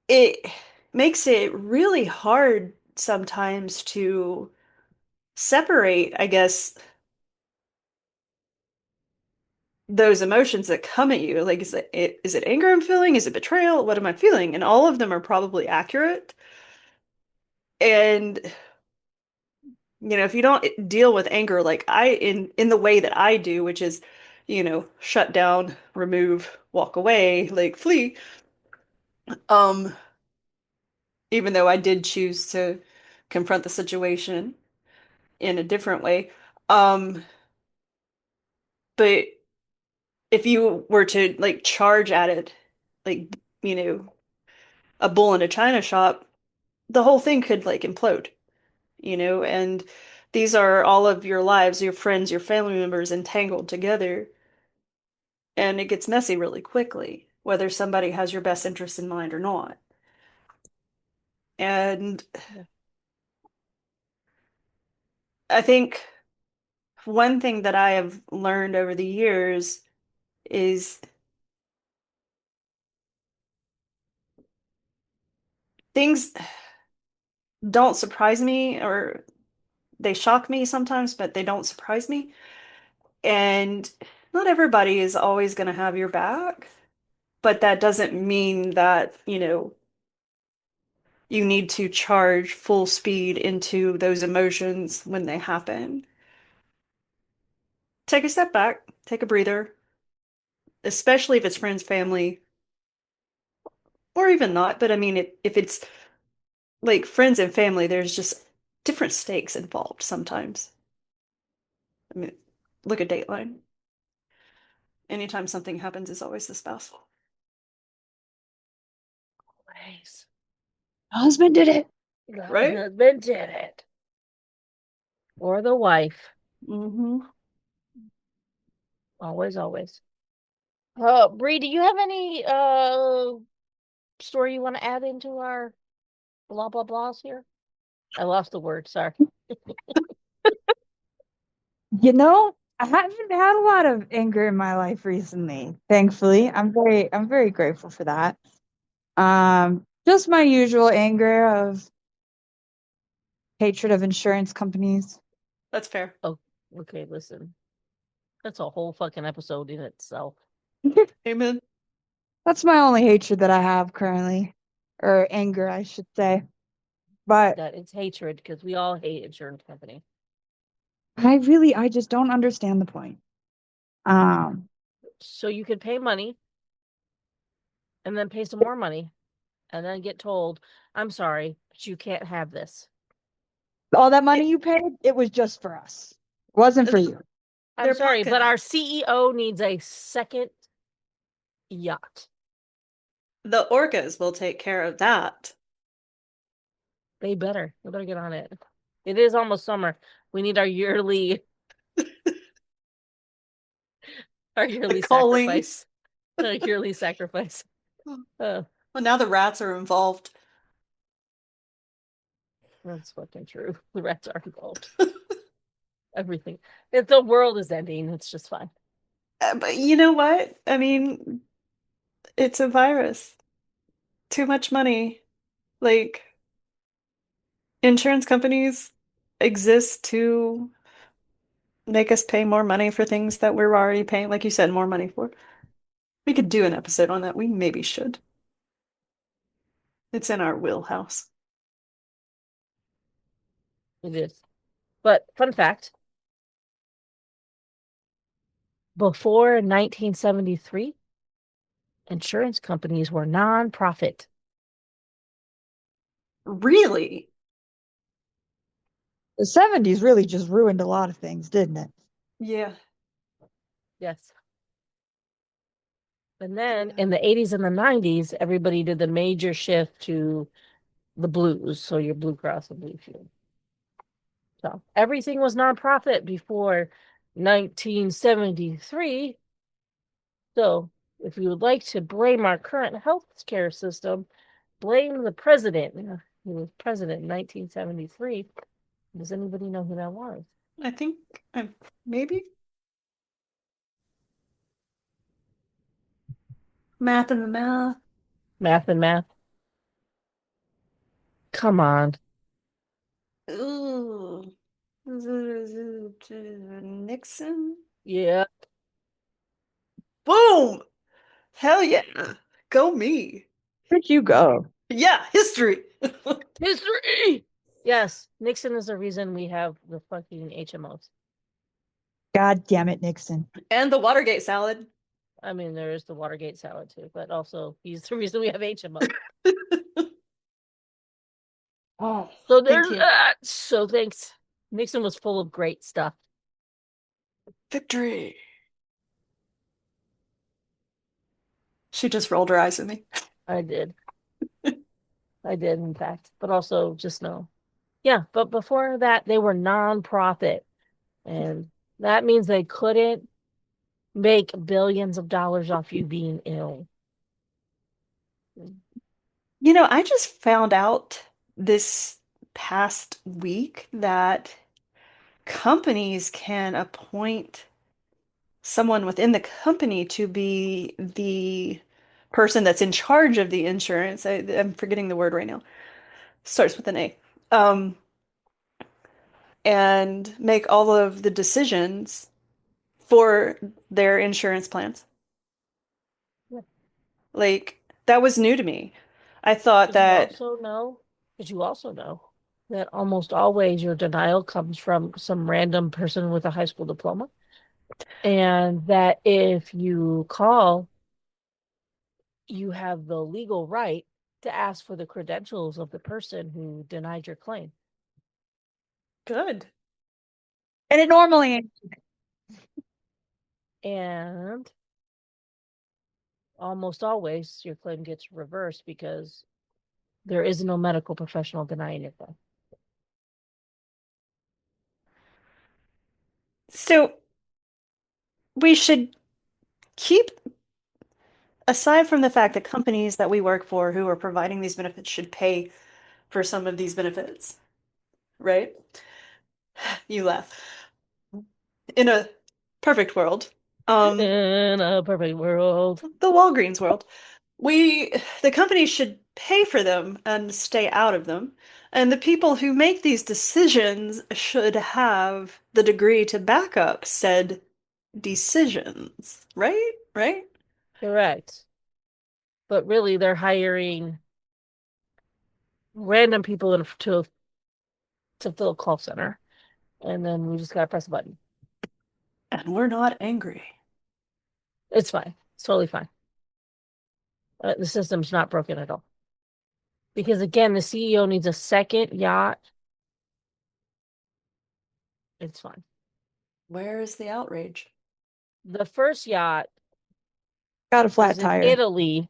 Speaker 3: it makes it really hard sometimes to separate, I guess, those emotions that come at you. Like, is it anger I'm feeling? Is it betrayal? What am I feeling? And all of them are probably accurate. And if you don't deal with anger like in the way that I do, which is, shut down, remove, walk away, like flee, um, even though I did choose to confront the situation in a different way. Um, but if you were to like charge at it, like, a bull in a china shop, the whole thing could like implode, and these are all of your lives, your friends, your family members entangled together, and it gets messy really quickly, whether somebody has your best interest in mind or not. And
Speaker 1: Yeah.
Speaker 3: I think one thing that I have learned over the years is things don't surprise me, or they shock me sometimes, but they don't surprise me. And not everybody is always going to have your back, but that doesn't mean that, you need to charge full speed into those emotions when they happen. Take a step back, take a breather, especially if it's friends, family, or even not. But I mean, if it's like friends and family, there's just different stakes involved sometimes. I mean, look at Dateline. Anytime something happens, it's always the spouse fault.
Speaker 1: Nice.
Speaker 2: Husband did it.
Speaker 1: The
Speaker 3: Right?
Speaker 1: husband did it. Or the wife.
Speaker 3: Mm-hmm.
Speaker 1: Always, always. Bree, do you have any story you want to add into our blah blah blahs here? I lost the word, sorry.
Speaker 2: I haven't had a lot of anger in my life recently, thankfully. I'm very grateful for that. Just my usual anger of hatred of insurance companies.
Speaker 3: That's fair.
Speaker 1: Oh, okay, listen. That's a whole fucking episode in itself.
Speaker 3: Amen.
Speaker 2: That's my only hatred that I have currently, or anger, I should say. But
Speaker 1: That it's hatred because we all hate insurance company.
Speaker 2: I just don't understand the point. Um,
Speaker 1: So you could pay money and then pay some more money and then get told, I'm sorry, but you can't have this.
Speaker 2: all that money
Speaker 3: It,
Speaker 2: you paid, it was just for us. It wasn't for you.
Speaker 1: I'm
Speaker 3: their
Speaker 1: sorry, but
Speaker 3: pocket.
Speaker 1: our CEO needs a second yacht.
Speaker 3: The orcas will take care of that.
Speaker 1: They better. They better get on it. It is almost summer. We need our yearly
Speaker 3: The calling.
Speaker 1: sacrifice. Our yearly sacrifice. Uh,
Speaker 3: Well, now the rats are involved.
Speaker 1: That's fucking true. The rats are involved. Everything. If the world is ending, it's just fine.
Speaker 3: But you know what? I mean, it's a virus. Too much money. Like, insurance companies exist to make us pay more money for things that we're already paying, like you said, more money for. We could do an episode on that. We maybe should. It's in our wheelhouse.
Speaker 1: It is. But fun fact, before 1973, insurance companies were non-profit.
Speaker 3: Really?
Speaker 4: The 70s really just ruined a lot of things, didn't it?
Speaker 3: Yeah.
Speaker 1: Yes. And then in the 80s and the 90s, everybody did the major shift to the blues. So your Blue Cross and Blue Shield. So everything was nonprofit before 1973. So if you would like to blame our current healthcare system, blame the president. He was president in 1973. Does anybody know who that was?
Speaker 3: I think maybe math and the math.
Speaker 1: Math and math. Come on.
Speaker 3: Ooh. Nixon?
Speaker 1: Yeah.
Speaker 3: Boom! Hell yeah. Go me.
Speaker 4: Where'd you go?
Speaker 3: Yeah, history.
Speaker 1: History. Yes, Nixon is the reason we have the fucking HMOs.
Speaker 4: God damn it, Nixon.
Speaker 3: And the Watergate salad.
Speaker 1: I mean, there is the Watergate salad too, but also he's the reason we have HMO.
Speaker 3: Oh,
Speaker 1: So
Speaker 3: thank
Speaker 1: there's
Speaker 3: you.
Speaker 1: that. So thanks. Nixon was full of great stuff.
Speaker 3: Victory. She just rolled her eyes at me.
Speaker 1: I did. I did, in fact. But also just know. Yeah, but before that, they were non-profit. And that means they couldn't make billions of dollars off you being ill.
Speaker 3: You know, I just found out this past week that companies can appoint someone within the company to be the person that's in charge of the insurance. I'm forgetting the word right now. Starts with an A. Um, and make all of the decisions for their insurance plans.
Speaker 1: Yeah.
Speaker 3: Like, that was new to me. I thought that,
Speaker 1: Did you also know that almost always your denial comes from some random person with a high school diploma? And that if you call, you have the legal right to ask for the credentials of the person who denied your claim.
Speaker 3: good.
Speaker 4: And it normally ain't.
Speaker 1: And almost always your claim gets reversed because there is no medical professional denying it though.
Speaker 3: So we should keep, aside from the fact that companies that we work for who are providing these benefits should pay for some of these benefits, right? You laugh. In a perfect world,
Speaker 1: In a perfect world.
Speaker 3: the Walgreens world, the companies should pay for them and stay out of them. And the people who make these decisions should have the degree to back up said decisions, right? Right?
Speaker 1: Correct. But really they're hiring random people to fill a call center. And then we just gotta press a button.
Speaker 3: And we're not angry.
Speaker 1: It's fine. It's totally fine. The system's not broken at all. Because again, the CEO needs a second yacht. It's fine.
Speaker 3: Where is the outrage?
Speaker 1: The first yacht
Speaker 4: Got a flat
Speaker 1: is in
Speaker 4: tire.
Speaker 1: Italy.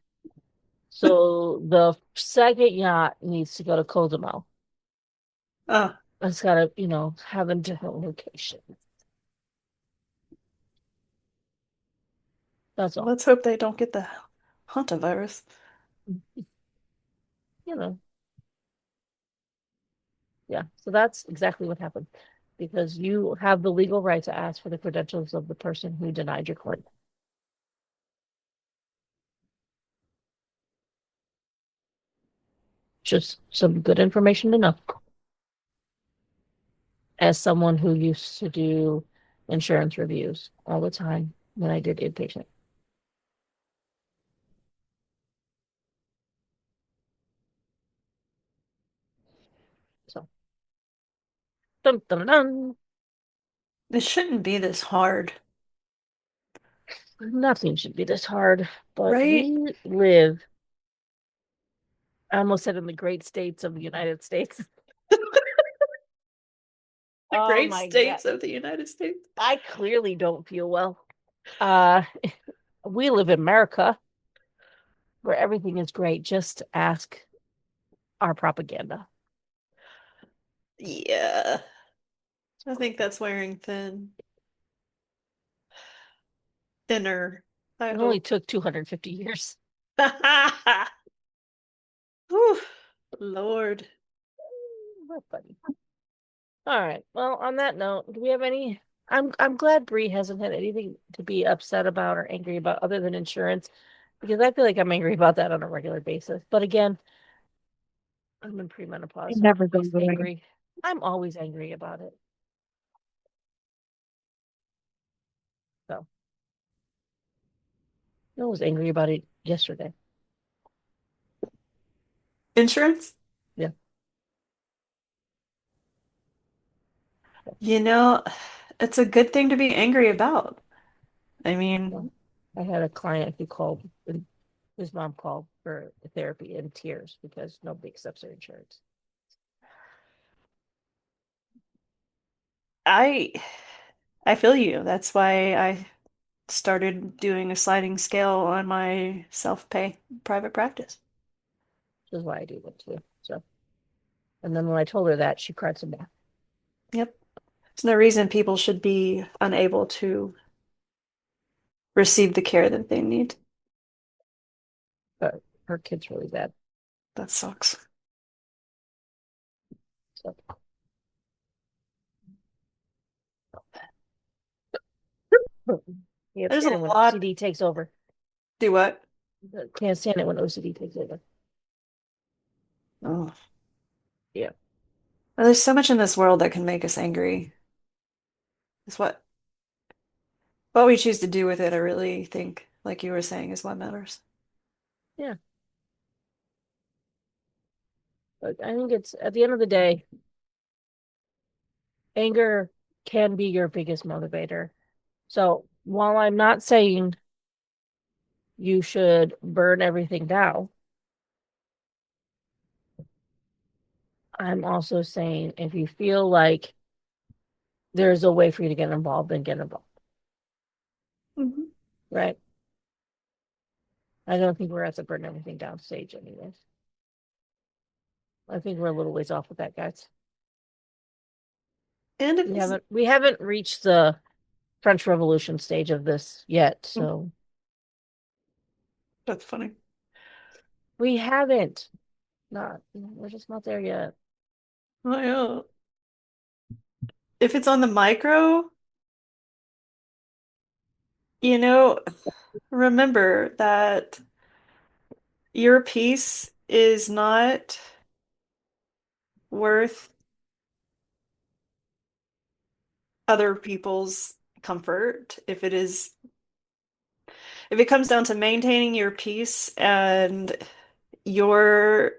Speaker 1: So the second yacht needs to go to Cozumel.
Speaker 3: Uh,
Speaker 1: It's gotta, have a different location. That's all.
Speaker 3: let's hope they don't get the hantavirus.
Speaker 1: You know. Yeah, so that's exactly what happened. Because you have the legal right to ask for the credentials of the person who denied your claim. Just some good information to know. As someone who used to do insurance reviews all the time when I did inpatient. So, dun, dun, dun.
Speaker 3: It shouldn't be this hard,
Speaker 1: Nothing should be this hard, but
Speaker 3: right?
Speaker 1: we live, I almost said in the great states of the United States.
Speaker 3: The
Speaker 1: Oh
Speaker 3: great
Speaker 1: my God.
Speaker 3: states of the United States.
Speaker 1: I clearly don't feel well. We live in America where everything is great. Just ask our propaganda.
Speaker 3: Yeah. I think that's wearing thinner. I
Speaker 1: It only
Speaker 3: hope.
Speaker 1: took 250 years.
Speaker 3: Whew, Lord.
Speaker 1: What funny. All right. Well, on that note, do we have any? I'm glad Bree hasn't had anything to be upset about or angry about other than insurance, because I feel like I'm angry about that on a regular basis. But again, I'm in premenopause,
Speaker 4: It
Speaker 1: so I'm
Speaker 4: never goes
Speaker 1: always
Speaker 4: away.
Speaker 1: angry. I'm always angry about it. So I was angry about it yesterday.
Speaker 3: Insurance?
Speaker 1: Yeah.
Speaker 3: You know, it's a good thing to be angry about. I
Speaker 1: Well,
Speaker 3: mean,
Speaker 1: I had a client who called, and his mom called for therapy in tears because nobody accepts their insurance.
Speaker 3: I I feel you. That's why I started doing a sliding scale on my self-pay private practice.
Speaker 1: Which is why I do that too. So, and then when I told her that, she cried some more.
Speaker 3: Yep. There's no reason people should be unable to receive the care that they need.
Speaker 1: But her kid's really bad.
Speaker 3: That sucks.
Speaker 1: So, can't
Speaker 3: There's a
Speaker 1: stand it when
Speaker 3: lot.
Speaker 1: OCD takes over.
Speaker 3: Do what?
Speaker 1: Can't stand it when OCD takes over.
Speaker 3: Oh.
Speaker 1: Yeah.
Speaker 3: Well, there's so much in this world that can make us angry. It's what we choose to do with it, I really think, like you were saying, is what matters.
Speaker 1: Yeah. But I think it's at the end of the day, anger can be your biggest motivator. So while I'm not saying you should burn everything down, I'm also saying if you feel like there's a way for you to get involved, then get involved.
Speaker 3: Mhm.
Speaker 1: Right? I don't think we're at the burn everything down stage anyways. I think we're a little ways off with that, guys.
Speaker 3: And if
Speaker 1: We haven't reached the French Revolution stage of this yet, so
Speaker 3: that's funny.
Speaker 1: we haven't. We're just not there yet.
Speaker 3: Oh, yeah. If it's on the micro, you know, remember that your piece is not worth other people's comfort. If it comes down to maintaining your peace and your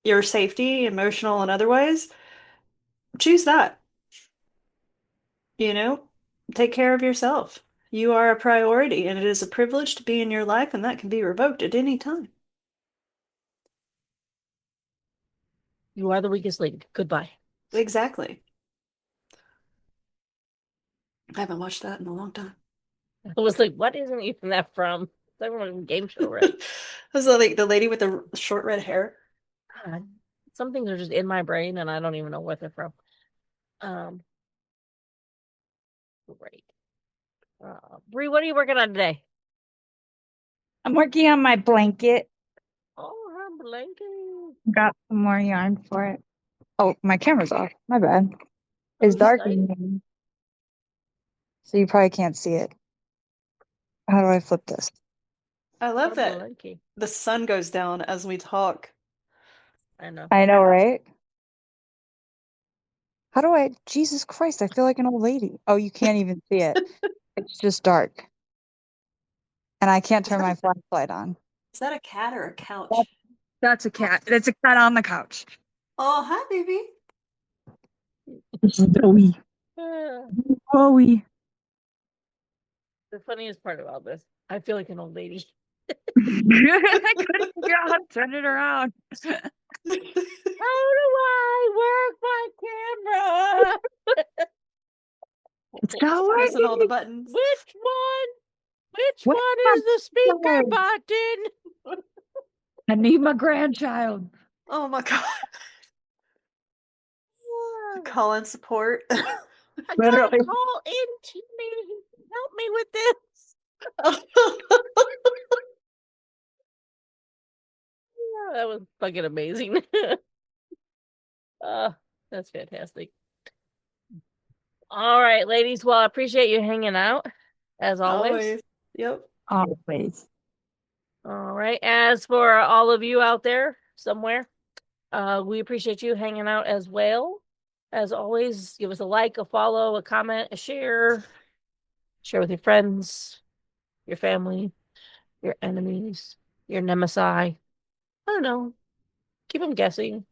Speaker 3: your safety, emotional and otherwise, choose that. You know, take care of yourself. You are a priority, and it is a privilege to be in your life, and that can be revoked at any time.
Speaker 1: You are the weakest link. Goodbye.
Speaker 3: Exactly. I haven't watched that in a long time.
Speaker 1: I was like, what isn't even that from? It's everyone's game show, right?
Speaker 3: Was that like the lady with the short red hair?
Speaker 1: God, some things are just in my brain and I don't even know what they're from. Um, great. Bree, what are you working on today?
Speaker 4: I'm working on my blanket.
Speaker 1: Oh, her blanket.
Speaker 4: Got some more yarn for it. Oh, my camera's off. My bad.
Speaker 1: Oh,
Speaker 4: It's dark
Speaker 1: nice.
Speaker 4: in here, so you probably can't see it. How do I flip this?
Speaker 3: I love that
Speaker 1: Barbara-like.
Speaker 3: the sun goes down as we talk.
Speaker 1: I know.
Speaker 4: I know, right? How do I? Jesus Christ, I feel like an old lady. Oh, you can't even see it. It's just dark. And I can't turn my flashlight on.
Speaker 3: Is that a cat or a couch?
Speaker 2: That's a cat. That's a cat on the couch.
Speaker 3: Oh, hi, baby.
Speaker 2: It's Zoe. Zoe.
Speaker 1: The funniest part about this, I feel like an old lady.
Speaker 2: I couldn't figure out how to turn it around.
Speaker 1: How do I work my camera?
Speaker 2: It's not
Speaker 3: Pressing all the
Speaker 2: working.
Speaker 3: buttons.
Speaker 1: Which one? Which
Speaker 2: What
Speaker 1: one is the speaker
Speaker 2: button?
Speaker 1: button?
Speaker 2: I need my grandchild.
Speaker 3: Oh my God. Call in support.
Speaker 1: I gotta
Speaker 2: Literally.
Speaker 1: call in to me. Help me with this. That was fucking amazing. That's fantastic. All right, ladies. Well, I appreciate you hanging out, as always.
Speaker 3: Yep.
Speaker 2: Always.
Speaker 1: All right. As for all of you out there somewhere, we appreciate you hanging out as well. As always, give us a like, a follow, a comment, a share. Share with your friends, your family, your enemies, your nemesis. I don't know. Keep them guessing.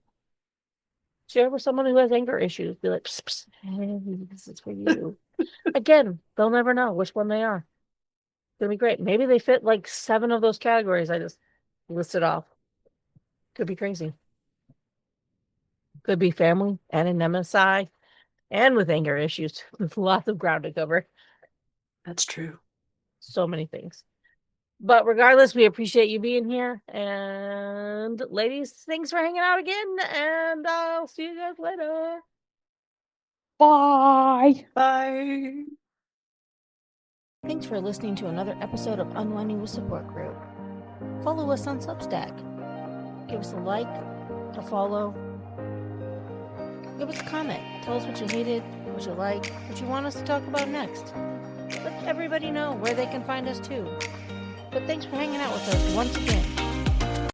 Speaker 1: Share with someone who has anger issues. Be like, psst, psst, hey, this is for you. Again, they'll never know which one they are. It's gonna be great. Maybe they fit like 7 of those categories I just listed off. Could be crazy. Could be family and a nemesis and with anger issues. With lots of ground to cover.
Speaker 3: That's true.
Speaker 1: So many things. But regardless, we appreciate you being here. And ladies, thanks for hanging out again. And I'll see you guys later.
Speaker 2: Bye.
Speaker 3: Bye.
Speaker 1: Thanks for listening to another episode of Unwinding with Support Group. Follow us on Substack. Give us a like, a follow. Give us a comment. Tell us what you hated, what you like, what you want us to talk about next. Let everybody know where they can find us too. But thanks for hanging out with us once again.